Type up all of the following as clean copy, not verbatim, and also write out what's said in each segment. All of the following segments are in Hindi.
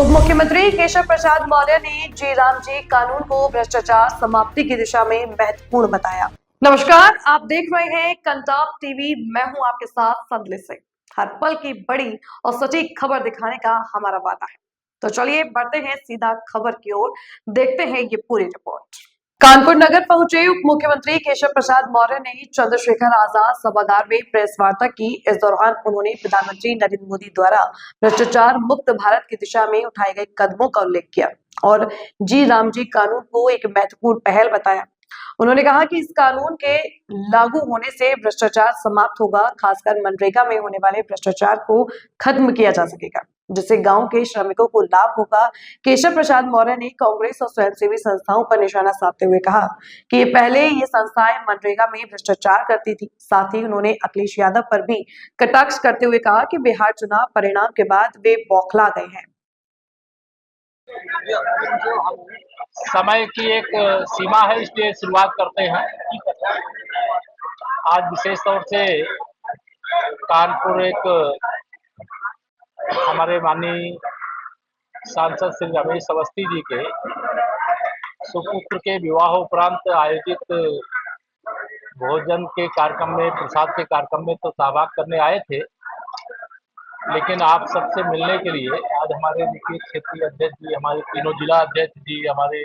उप मुख्यमंत्री केशव प्रसाद मौर्य ने जी राम जी कानून को भ्रष्टाचार समाप्ति की दिशा में महत्वपूर्ण बताया। नमस्कार, आप देख रहे हैं कंटाप टीवी। मैं हूं आपके साथ संदली सिंह। हर पल की बड़ी और सटीक खबर दिखाने का हमारा वादा है। तो चलिए बढ़ते हैं सीधा खबर की ओर, देखते हैं ये पूरी रिपोर्ट। कानपुर नगर पहुंचे उप मुख्यमंत्री केशव प्रसाद मौर्य ने चंद्रशेखर आजाद सभागार में प्रेस वार्ता की। इस दौरान उन्होंने प्रधानमंत्री नरेंद्र मोदी द्वारा भ्रष्टाचार मुक्त भारत की दिशा में उठाए गए कदमों का उल्लेख किया और जी राम जी कानून को एक महत्वपूर्ण पहल बताया। उन्होंने कहा कि इस कानून के लागू होने से भ्रष्टाचार समाप्त होगा, खासकर मनरेगा में होने वाले भ्रष्टाचार को खत्म किया जा सकेगा, जिससे गांव के श्रमिकों को लाभ होगा। केशव प्रसाद मौर्य ने कांग्रेस और स्वयंसेवी संस्थाओं पर निशाना साधते हुए कहा कि ये संस्थाएं मनरेगा में भ्रष्टाचार करती थी। साथ ही उन्होंने अखिलेश यादव पर भी कटाक्ष करते हुए कहा कि बिहार चुनाव परिणाम के बाद वे बौखला गए हैं। समय की एक सीमा है, इसलिए शुरुआत करते हैं। आज विशेष तौर से कानपुर एक हमारे माननीय सांसद श्री रमेश अवस्थी जी के सुपुत्र के विवाह उपरांत आयोजित भोजन के कार्यक्रम में, प्रसाद के कार्यक्रम में तो सहभाग करने आए थे, लेकिन आप सबसे मिलने के लिए आज हमारे देखिए क्षेत्रीय अध्यक्ष जी, हमारे तीनों जिला अध्यक्ष जी, हमारे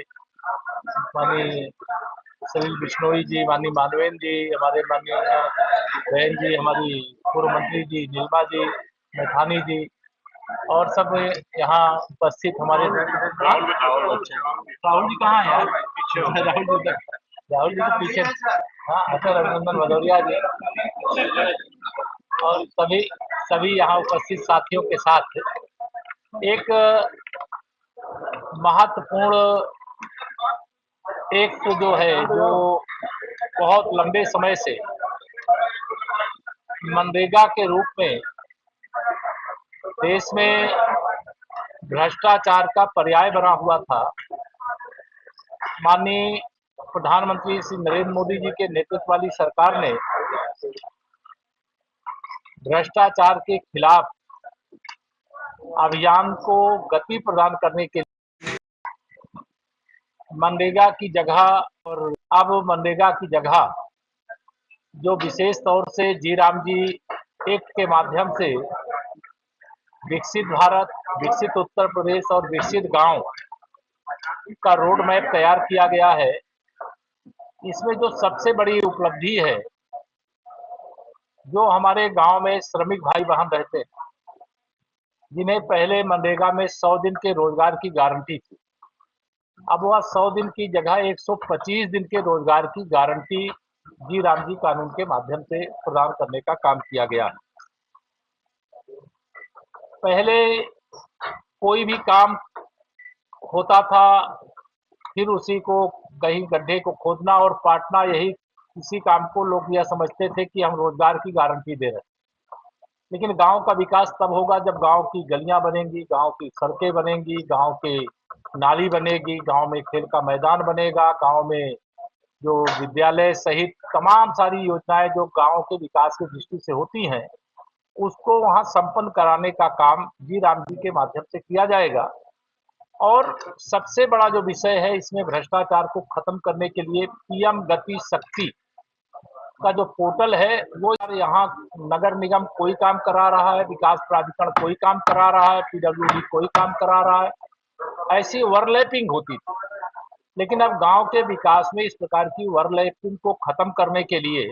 माननीय सलील बिश्नोई जी, माननीय मानवेंद्र जी, हमारे माननीय बहन जी, हमारी पूर्व मंत्री जी नीलमा जी, मैथानी जी और सब यहाँ उपस्थित हमारे राहुल जी कहाँ है यार? राहुल जी के पीछे। हाँ, अच्छा, रघुनंदन भदौरिया जी और सभी सभी यहाँ उपस्थित साथियों के साथ एक महत्वपूर्ण एक तो जो है, जो बहुत लंबे समय से मनरेगा के रूप में देश में भ्रष्टाचार का पर्याय बना हुआ था। माननीय प्रधानमंत्री श्री नरेंद्र मोदी जी के नेतृत्व वाली सरकार ने भ्रष्टाचार के खिलाफ अभियान को गति प्रदान करने के लिए मनरेगा की जगह और अब मनरेगा की जगह जो विशेष तौर से जी राम जी एक्ट के माध्यम से विकसित भारत, विकसित उत्तर प्रदेश और विकसित गांव का रोड मैप तैयार किया गया है। इसमें जो सबसे बड़ी उपलब्धि है, जो हमारे गांव में श्रमिक भाई बहन रहते हैं, जिन्हें पहले मनरेगा में 100 दिन के रोजगार की गारंटी थी, अब वह 100 दिन की जगह 125 दिन के रोजगार की गारंटी जी राम जी कानून के माध्यम से प्रदान करने का काम किया गया है। पहले कोई भी काम होता था, फिर उसी को कहीं गड्ढे को खोदना और पाटना, यही इसी काम को लोग यह समझते थे कि हम रोजगार की गारंटी दे रहे हैं। लेकिन गांव का विकास तब होगा जब गांव की गलियां बनेंगी, गांव की सड़कें बनेंगी, गांव के नाली बनेगी, गांव में खेल का मैदान बनेगा, गांव में जो विद्यालय सहित तमाम सारी योजनाएं जो गांव के विकास की दृष्टि से होती हैं, उसको वहां संपन्न कराने का काम जी राम जी के माध्यम से किया जाएगा। और सबसे बड़ा जो विषय है इसमें भ्रष्टाचार को खत्म करने के लिए पीएम गति शक्ति का जो पोर्टल है, वो यहाँ नगर निगम कोई काम करा रहा है, विकास प्राधिकरण कोई काम करा रहा है, पीडब्ल्यूडी कोई काम करा रहा है, ऐसी ओवरलैपिंग होती थी। लेकिन अब गांव के विकास में इस प्रकार की ओवरलैपिंग को खत्म करने के लिए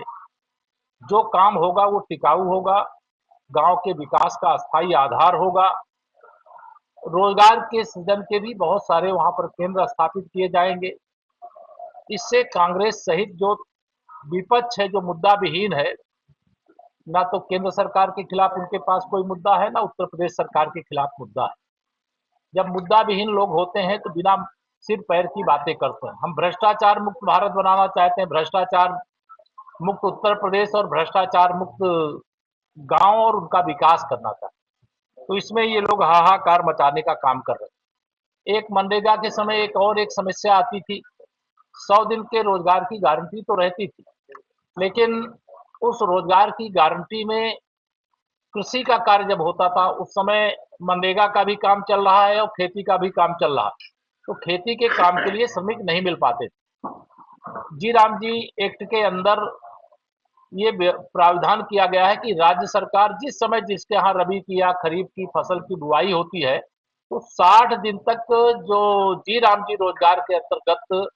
जो काम होगा वो टिकाऊ होगा, गांव के विकास का स्थायी आधार होगा। रोजगार के सृजन के भी बहुत सारे वहां पर केंद्र स्थापित किए जाएंगे। इससे कांग्रेस सहित जो विपक्ष है, जो मुद्दा विहीन है, ना तो केंद्र सरकार के खिलाफ उनके पास कोई मुद्दा है, ना उत्तर प्रदेश सरकार के खिलाफ मुद्दा है। जब मुद्दा विहीन लोग होते हैं तो बिना सिर पैर की बातें करते हैं। हम भ्रष्टाचार मुक्त भारत बनाना चाहते हैं, भ्रष्टाचार मुक्त उत्तर प्रदेश और भ्रष्टाचार मुक्त गांव और उनका विकास करना चाहते हैं। तो इसमें ये लोग हाहाकार मचाने का काम कर रहे हैं। एक मनरेगा के समय एक समस्या आती थी, 100 दिन के रोजगार की गारंटी तो रहती थी, लेकिन उस रोजगार की गारंटी में कृषि का कार्य जब होता था उस समय मनरेगा का भी काम चल रहा है और खेती का भी काम चल रहा है, तो खेती के काम के लिए श्रमिक नहीं मिल पाते थे। जी राम जी एक्ट के अंदर ये प्रावधान किया गया है कि राज्य सरकार जिस समय जिसके यहाँ रबी की या खरीफ की फसल की बुआई होती है, तो 60 दिन तक जो जी राम जी रोजगार के अंतर्गत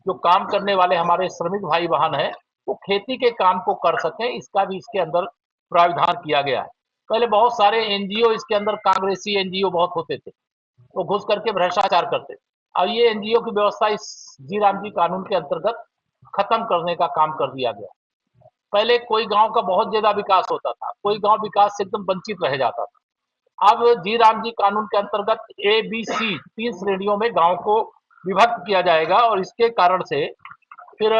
जो काम करने वाले हमारे श्रमिक भाई बहन हैं, वो खेती के काम को कर सकें, इसका भी इसके अंदर प्रावधान किया गया है। पहले बहुत सारे एनजीओ इसके अंदर कांग्रेसी एनजीओ बहुत होते थे, वो घुस करके भ्रष्टाचार करते थे। अब ये एनजीओ की व्यवस्था इस जी राम जी कानून के अंतर्गत खत्म करने का काम कर दिया गया। पहले कोई गांव का बहुत ज्यादा विकास होता था, कोई गांव विकास से एकदम वंचित रह जाता था। अब जी राम जी कानून के अंतर्गत ए बी सी 3 श्रेणियों में गांव को विभक्त किया जाएगा और इसके कारण से फिर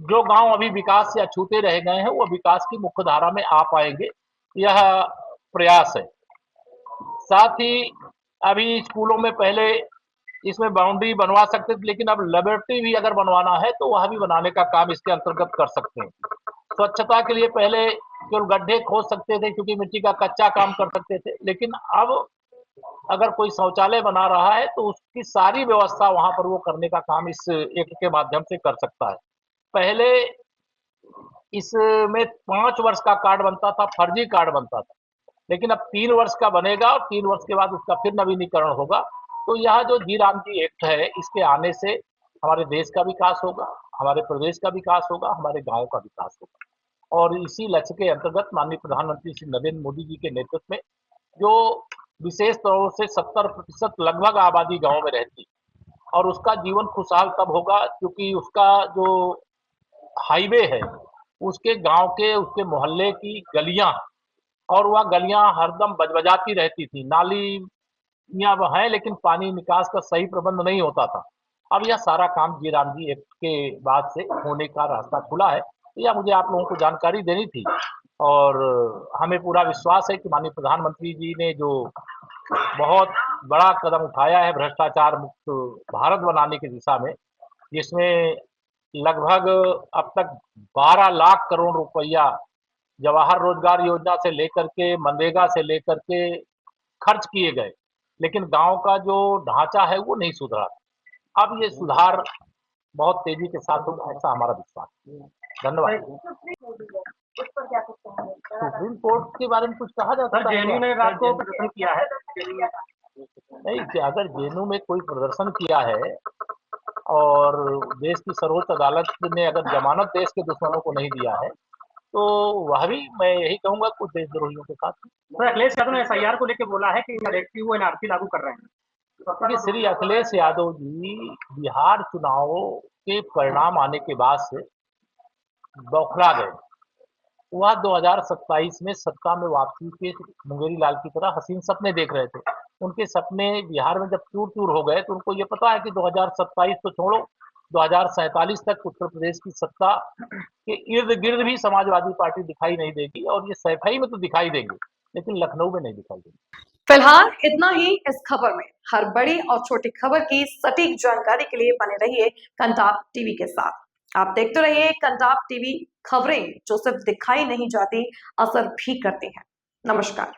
जो गांव अभी विकास से अछूते रह गए हैं वो विकास की मुख्य धारा में आ पाएंगे, यह प्रयास है। साथ ही अभी स्कूलों में पहले इसमें बाउंड्री बनवा सकते थे, लेकिन अब लेबोरेटरी भी अगर बनवाना है तो वह भी बनाने का काम इसके अंतर्गत कर सकते हैं। स्वच्छता के लिए पहले केवल गड्ढे खोद सकते थे क्योंकि मिट्टी का कच्चा काम कर सकते थे, लेकिन अब अगर कोई शौचालय बना रहा है तो उसकी सारी व्यवस्था वहां पर वो करने का काम इस एक्ट के माध्यम से कर सकता है। पहले इसमें 5 वर्ष का कार्ड बनता था, फर्जी कार्ड बनता था, लेकिन अब 3 वर्ष का बनेगा और 3 वर्ष के बाद उसका फिर नवीनीकरण होगा। तो यह जो जी राम जी एक्ट है, इसके आने से हमारे देश का विकास होगा, हमारे प्रदेश का विकास होगा, हमारे गांव का विकास होगा। और इसी लक्ष्य के अंतर्गत माननीय प्रधानमंत्री श्री नरेंद्र मोदी जी के नेतृत्व में जो विशेष तौर से 70% लगभग आबादी गांव में रहती है और उसका जीवन खुशहाल तब होगा क्योंकि उसका जो हाईवे है, उसके गांव के उसके मोहल्ले की गलियां और वह गलियां हरदम बजबजाती रहती थी। नालियां वह हैं लेकिन पानी निकास का सही प्रबंध नहीं होता था। अब यह सारा काम जी राम जी एक्ट के बाद से होने का रास्ता खुला है। यह मुझे आप लोगों को जानकारी देनी थी और हमें पूरा विश्वास है कि माननीय प्रधानमंत्री जी ने जो बहुत बड़ा कदम उठाया है भ्रष्टाचार मुक्त भारत बनाने की दिशा में, जिसमें लगभग अब तक 12 लाख करोड़ रुपया जवाहर रोजगार योजना से लेकर के मनरेगा से लेकर के खर्च किए गए, लेकिन गांव का जो ढांचा है वो नहीं सुधरा। अब ये सुधार बहुत तेजी के साथ होगा, ऐसा हमारा विश्वास है। धन्यवाद। सुप्रीम कोर्ट के बारे में कुछ कहा जा सकता है? जेएनयू ने रात को प्रदर्शन किया है। नहीं, कि अगर जेएनयू में कोई प्रदर्शन किया है और देश की सर्वोच्च अदालत ने अगर जमानत देश के दुश्मनों को नहीं दिया है, तो वह भी मैं यही कहूंगा कुछ देशद्रोहियों के साथ। तो अखिलेश यादव ने एसआईआर को लेकर बोला है कि कलेक्टिव वो एनआरसी लागू कर रहे हैं। देखिए, श्री अखिलेश यादव जी बिहार चुनाव के परिणाम आने के बाद से बौखला गए। वह 2027 में सत्ता में वापसी के मुंगेरी लाल की तरह हसीन सपने देख रहे थे। उनके सपने बिहार में जब चूर-चूर हो गए तो उनको ये पता है कि 2027 तो छोड़ो, 2047 तक उत्तर प्रदेश की सत्ता के इर्द-गिर्द भी समाजवादी पार्टी दिखाई नहीं देगी और ये सैफई में तो दिखाई देंगे, लेकिन लखनऊ में नहीं दिखाई देगी। फिलहाल इतना ही इस खबर में। हर बड़ी और छोटी खबर की सटीक जानकारी के लिए बने रहिए कंटाप टीवी के साथ। आप देखते रहिए कंटाप टीवी, खबरें जो सिर्फ दिखाई नहीं जाती, असर भी करती हैं। नमस्कार।